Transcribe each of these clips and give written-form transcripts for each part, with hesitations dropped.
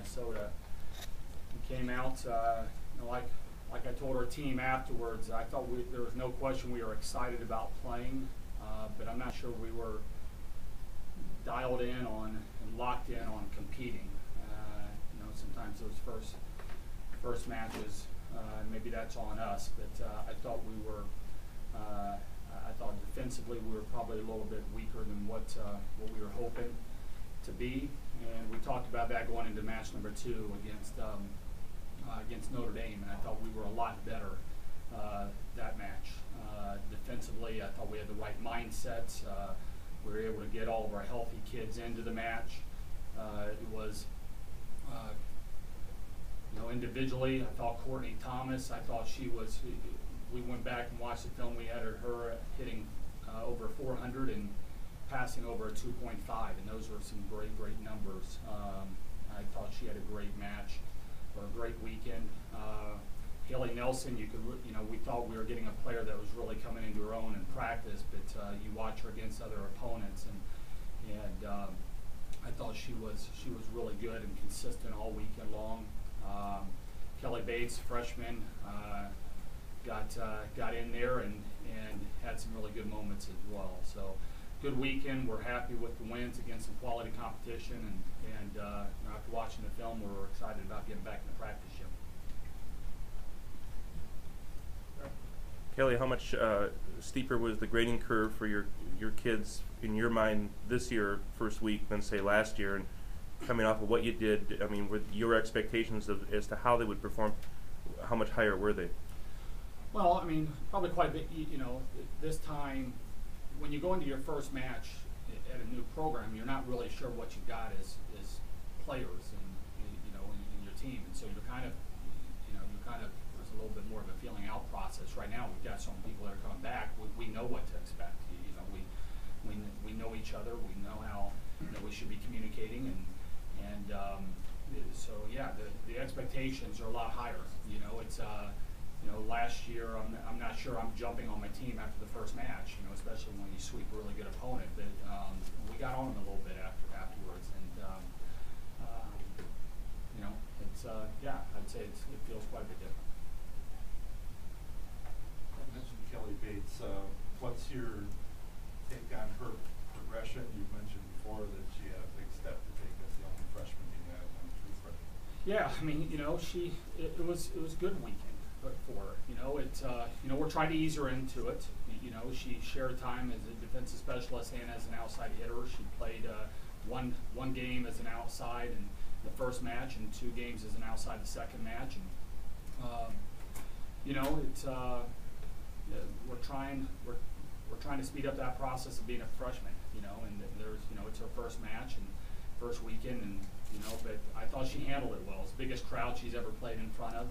Minnesota. We came out, like I told our team afterwards, I thought there was no question we were excited about playing, but I'm not sure we were dialed in on and locked in on competing. Sometimes those first matches, maybe that's on us, but I thought I thought defensively we were probably a little bit weaker than what we were hoping to be, and we talked about that going into match number 2 against Notre Dame, and I thought we were a lot better that match. Defensively, I thought we had the right mindset. We were able to get all of our healthy kids into the match. It was, individually, I thought Courtney Thomas, I thought she was, we went back and watched the film, we had her hitting over 400 and passing over a 2.5, and those were some great numbers. I thought she had a great match, or a great weekend. Haley Nelson, we thought we were getting a player that was really coming into her own in practice, but you watch her against other opponents, and I thought she was really good and consistent all weekend long. Kelly Bates, freshman, got in there and had some really good moments as well. So good weekend. We're happy with the wins against some quality competition, and after watching the film, we're excited about getting back in the practice gym. Kelly, how much steeper was the grading curve for your kids in your mind this year, first week, than say last year? And coming off of what you did, I mean, were your expectations as to how they would perform, how much higher were they? Well, I mean, probably quite a bit. This time, when you go into your first match at a new program, you're not really sure what you got as players and in your team, and so you're kind of there's a little bit more of a feeling out process. Right now, we've got some people that are coming back. We know what to expect. We know each other. We know how we should be communicating, and so yeah, the expectations are a lot higher. It's last year I'm not sure I'm jumping on my team after the first match. Especially when you sweep a really good opponent. But we got on them a little bit afterwards, and it's I'd say it feels quite a bit different. I mentioned Kelly Bates. What's your take on her progression? You mentioned before that she had a big step to take as the only freshman you had on a true freshman. Yeah, I mean, it was good weekend for her. We're trying to ease her into it. She shared time as a defensive specialist and as an outside hitter. She played one game as an outside in the first match and 2 games as an outside the second match. And we're trying to speed up that process of being a freshman. And there's it's her first match and first weekend, and but I thought she handled it well. It's the biggest crowd she's ever played in front of,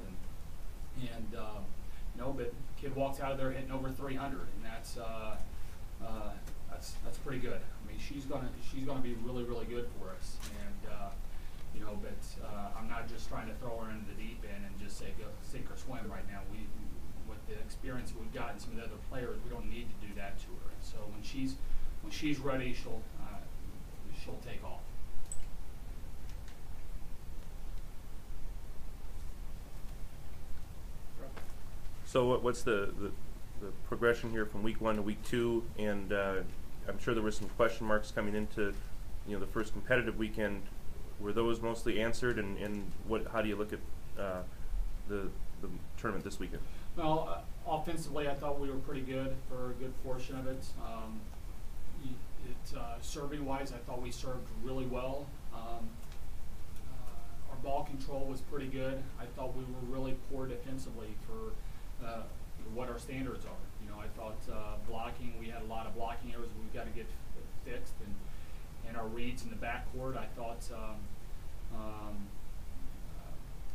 but kid walks out of there hitting over 300, and that's pretty good. I mean, she's gonna be really good for us, and I'm not just trying to throw her into the deep end and just say go sink or swim right now. With the experience we've got in some of the other players, we don't need to do that to her. And so when she's ready, she'll take off. So what's the progression here from week 1 to week 2? And I'm sure there were some question marks coming into the first competitive weekend. Were those mostly answered? And how do you look at the tournament this weekend? Well, offensively, I thought we were pretty good for a good portion of it. Serving-wise, I thought we served really well. Our ball control was pretty good. I thought we were really poor defensively for what our standards are. I thought blocking, we had a lot of blocking errors we've got to get fixed, and our reads in the backcourt, I thought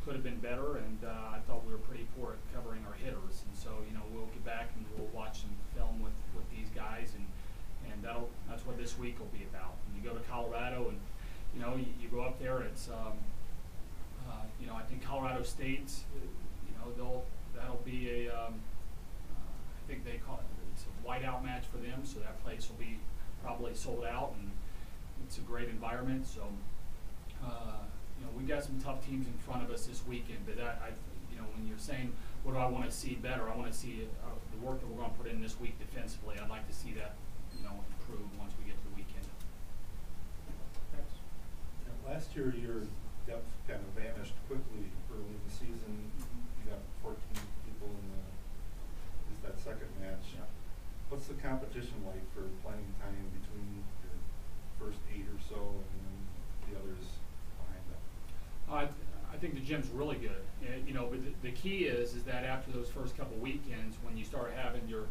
could have been better, and I thought we were pretty poor at covering our hitters. And so, we'll get back and we'll watch some film with these guys, and that's what this week will be about. When you go to Colorado, and you go up there, it's I think Colorado State's, that'll be I think they call it's a whiteout match for them, so that place will be probably sold out, and it's a great environment. So we've got some tough teams in front of us this weekend, but you know, when you're saying, what do I want to see better? I want to see the work that we're going to put in this week defensively. I'd like to see that, you know, improve once we get to the weekend. Thanks. Last year, your depth kind of vanished quickly early in the season. You got 14 people in that second match. Yeah. What's the competition like for playing time between your first 8 or so and then the others behind them? I think the gym's really good, you know. But the key is that after those first couple weekends, when you start having your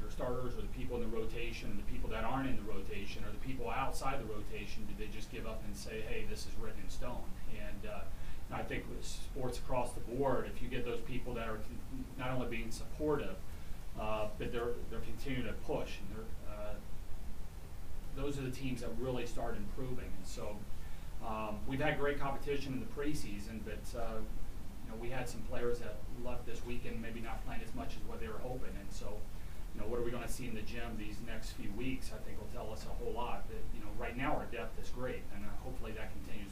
starters or the people in the rotation, the people that aren't in the rotation, or the people outside the rotation, do they just give up and say, hey, this is written in stone? And I think with sports across the board, if you get those people that are not only being supportive, but they're continuing to push, and those are the teams that really start improving. And so we've had great competition in the preseason, but you know, we had some players that left this weekend maybe not playing as much as what they were hoping. And so, you know, what are we going to see in the gym these next few weeks? I think will tell us a whole lot. But, you know, right now our depth is great, and hopefully that continues